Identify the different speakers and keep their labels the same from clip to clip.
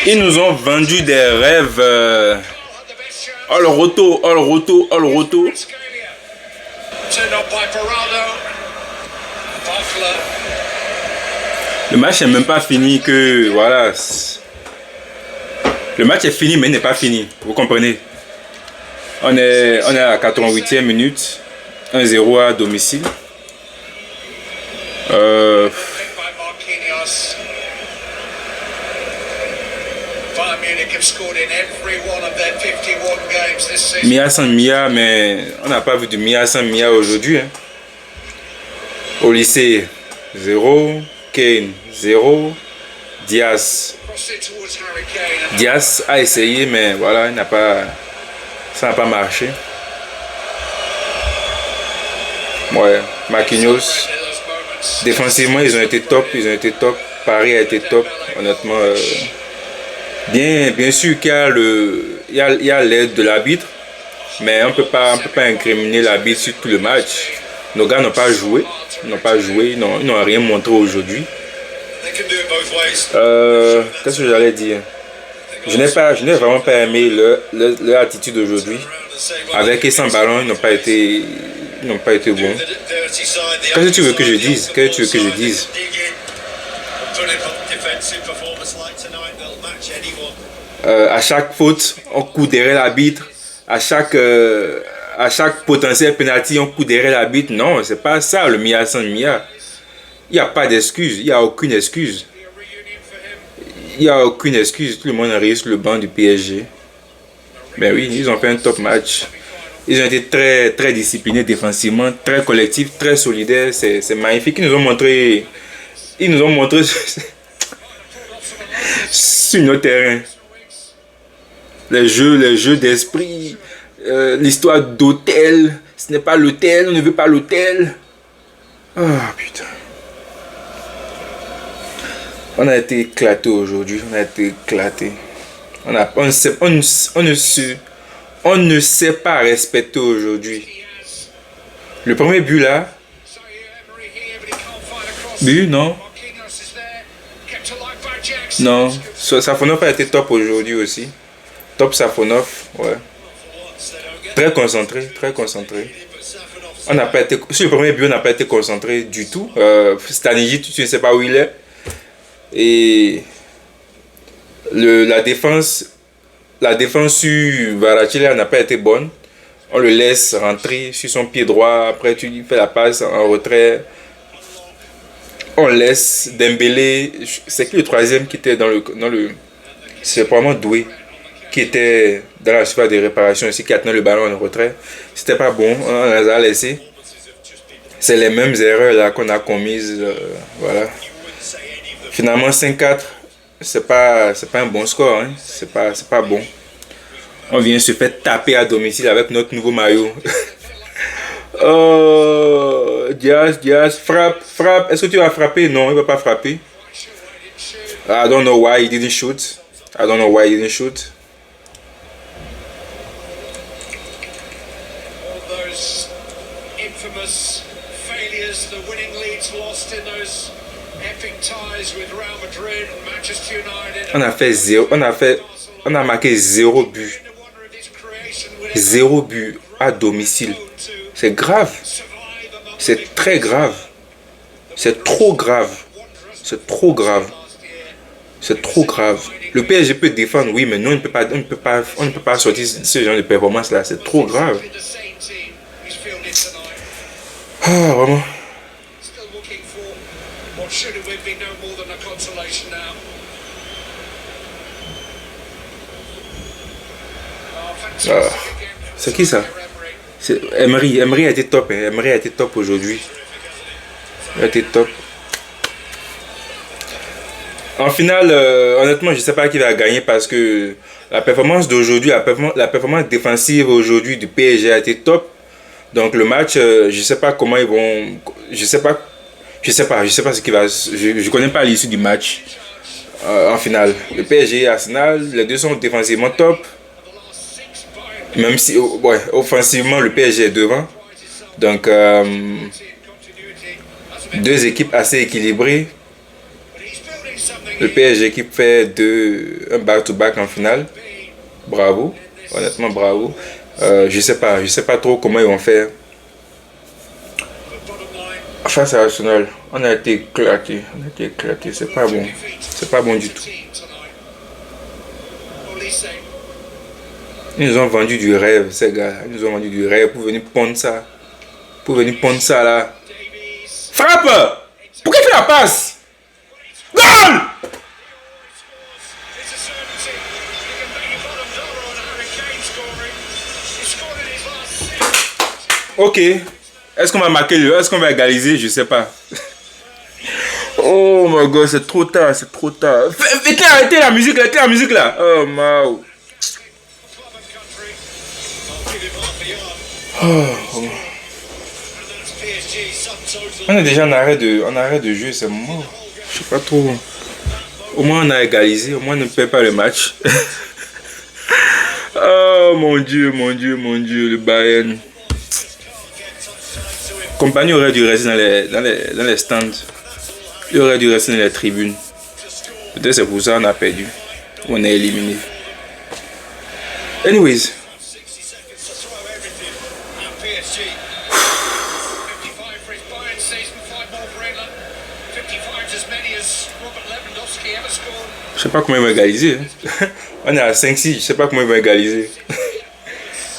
Speaker 1: Ils nous ont vendu des rêves. Oh le roto, oh le roto, oh le roto. Le match n'est même pas fini que voilà. Le match est fini mais il n'est pas fini. Vous comprenez? On est à la 88e minute. 1-0 à domicile. Mia sans Mia, mais on n'a pas vu de Mia sans Mia aujourd'hui. Hein. Au lycée, 0. Kane, 0. Diaz. Diaz a essayé, mais voilà, ça n'a pas marché. Ouais, Marquinhos. Défensivement, ils ont été top. Paris a été top, honnêtement. Bien sûr qu'il y a l'aide de l'arbitre, mais on ne peut pas incriminer l'arbitre sur tout le match. Nos gars n'ont pas joué, ils n'ont rien montré aujourd'hui. Qu'est-ce que j'allais dire? Je n'ai vraiment pas aimé leur attitude aujourd'hui. Avec et sans ballon, ils n'ont pas été bons. Qu'est-ce que tu veux que je dise? À chaque faute, on court derrière l'arbitre. À chaque potentiel penalty, on court derrière l'arbitre. Non, c'est pas ça le Mia sans Mia. Il n'y a pas d'excuse. Il n'y a aucune excuse. Tout le monde arrive sur le banc du PSG. Ben oui, ils ont fait un top match. Ils ont été très disciplinés défensivement, très collectifs, très solidaires. C'est magnifique. Ils nous ont montré sur nos terrains. Les jeux d'esprit, l'histoire d'hôtel. Ce n'est pas l'hôtel, on ne veut pas l'hôtel. Ah putain. On a été éclaté aujourd'hui, On ne sait pas respecter aujourd'hui. Le premier but là. But, non. Non. Safonov a été top aujourd'hui aussi. Top Safonov, ouais. Très concentré. On n'a pas été. Sur le premier but, on n'a pas été concentré du tout. Stanisic, tu ne sais pas où il est. Et la défense sur Kvaratskhelia n'a pas été bonne. On le laisse rentrer sur son pied droit. Après, tu lui fais la passe en retrait. On laisse Dembélé. C'est qui le troisième qui était dans le c'est probablement Doué qui était dans la surface de réparation ici, qui attendait le ballon en retrait. C'était pas bon. On les a laissés. C'est les mêmes erreurs là qu'on a commises. Voilà. Finalement 5-4, c'est pas un bon score, hein. C'est pas bon. On vient se faire taper à domicile avec notre nouveau maillot. Oh, Diaz, frappe. Est-ce que tu vas frapper? Non, il va pas frapper. I don't know why he didn't shoot. On a marqué 0 but. 0 but à domicile. C'est grave. C'est très grave. C'est trop grave. Le PSG peut défendre, oui, mais nous, on ne peut pas sortir ce genre de performance là. C'est trop grave. Ah, vraiment. Ah, c'est qui ça? C'est Emery. Emery a été top. Hein. Emery a été top aujourd'hui. Il a été top. En finale, honnêtement, je ne sais pas qui va gagner parce que la performance d'aujourd'hui, la performance défensive aujourd'hui du PSG a été top. Donc le match, je ne sais pas comment ils vont. Je sais pas ce qui va. Je connais pas l'issue du match en finale. Le PSG et Arsenal, les deux sont défensivement top. Même si, ouais, offensivement, le PSG est devant. Donc, deux équipes assez équilibrées. Le PSG qui fait un back-to-back en finale. Bravo. Honnêtement, bravo. Je sais pas trop comment ils vont faire. Face à Arsenal, on a été éclaté. C'est pas bon. C'est pas bon du tout. Ils nous ont vendu du rêve, ces gars. Ils nous ont vendu du rêve pour venir pondre ça. Là. Frappe! Pourquoi il fait la passe? Goal! Ok. Est-ce qu'on va marquer est-ce qu'on va égaliser? Je sais pas. Oh my god, c'est trop tard. Arrêtez la musique là. Oh Mao. Oh. On est déjà en arrêt de jeu, c'est mort. Je sais pas trop. Au moins on a égalisé, au moins on ne perd pas le match. Oh mon Dieu, le Bayern. Compagnie aurait dû rester dans les stands. Il aurait dû rester dans les tribunes. Peut-être c'est pour ça qu'on a perdu. On est éliminé. Anyways. Je sais pas comment ils vont égaliser. On est à 5-6, je sais pas comment ils vont égaliser.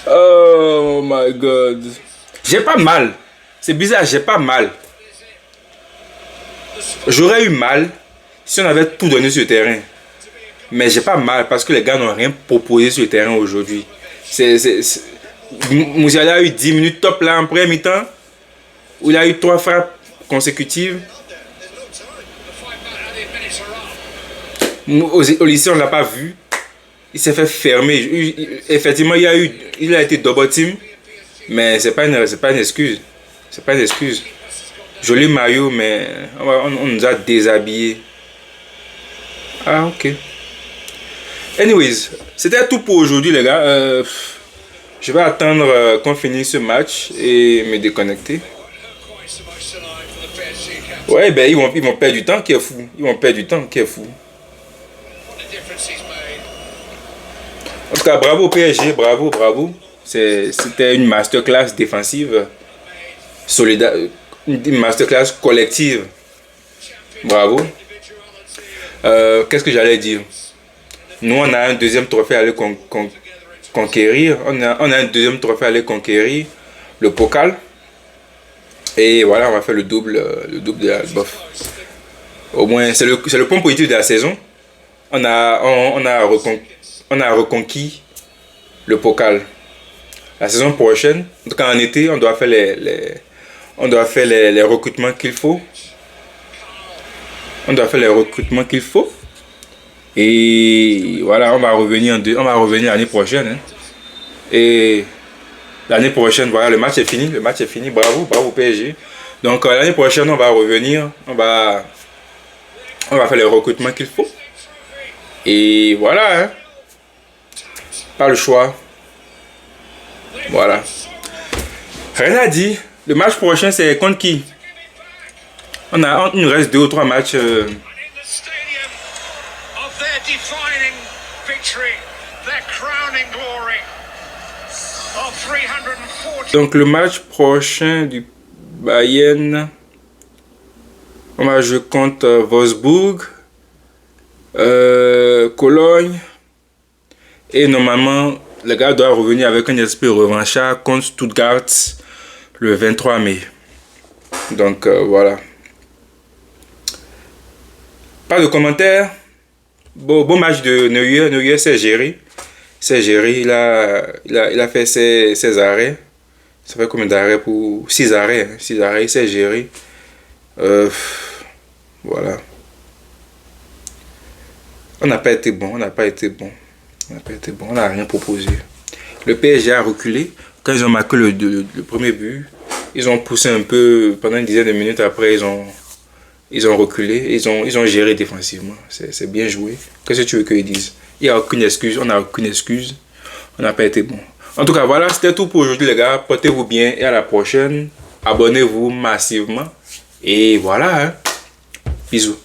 Speaker 1: Oh my god. J'ai pas mal. C'est bizarre, j'ai pas mal. J'aurais eu mal si on avait tout donné sur le terrain. Mais j'ai pas mal parce que les gars n'ont rien proposé sur le terrain aujourd'hui. Moussiala a eu 10 minutes top là en premier mi-temps. Où il a eu 3 frappes consécutives. Au lycée, on ne l'a pas vu. Il s'est fait fermer. Effectivement, il a été double team. Mais c'est pas une excuse. C'est pas une excuse. Joli maillot, mais on nous a déshabillés. Ah, ok. Anyways, c'était tout pour aujourd'hui, les gars. Je vais attendre qu'on finisse ce match et me déconnecter. Ouais, ben ils vont perdre du temps qui est fou. En tout cas, bravo PSG, bravo. C'était une masterclass défensive, une masterclass collective. Bravo. Qu'est-ce que j'allais dire? Nous, on a un deuxième trophée à aller conquérir. On a un deuxième trophée à aller conquérir, le Pokal. Et voilà, on va faire le double de la bof. Au moins, c'est le point positif de la saison. On a reconquis le Pokal. La saison prochaine, en tout cas en été, on doit faire les recrutements qu'il faut. Et voilà, on va revenir l'année prochaine. Hein. Et l'année prochaine, voilà, le match est fini. Bravo PSG. Donc l'année prochaine, on va revenir. On va faire les recrutements qu'il faut. Et voilà, hein. Pas le choix. Voilà. Rien à dire. Le match prochain, c'est contre qui? Il nous reste 2 ou 3 matchs. Donc le match prochain du Bayern, on va jouer contre Wolfsburg, Cologne, et normalement le gars doit revenir avec un esprit revanchard contre Stuttgart le 23 mai. Donc voilà. Pas de commentaires. Bon match de Neuer. Neuer s'est géré. Il a fait ses arrêts. Ça fait combien d'arrêts pour 6 arrêts. 6 arrêts, il s'est géré. Voilà. On n'a pas été bon. On n'a rien proposé. Le PSG a reculé. Quand ils ont marqué le premier but, ils ont poussé un peu pendant une dizaine de minutes. Après, ils ont reculé. Ils ont géré défensivement. C'est bien joué. Qu'est-ce que tu veux qu'ils disent? Il n'y a aucune excuse. On n'a aucune excuse. On n'a pas été bon. En tout cas, voilà, c'était tout pour aujourd'hui, les gars. Portez-vous bien et à la prochaine. Abonnez-vous massivement. Et voilà, hein. Bisous.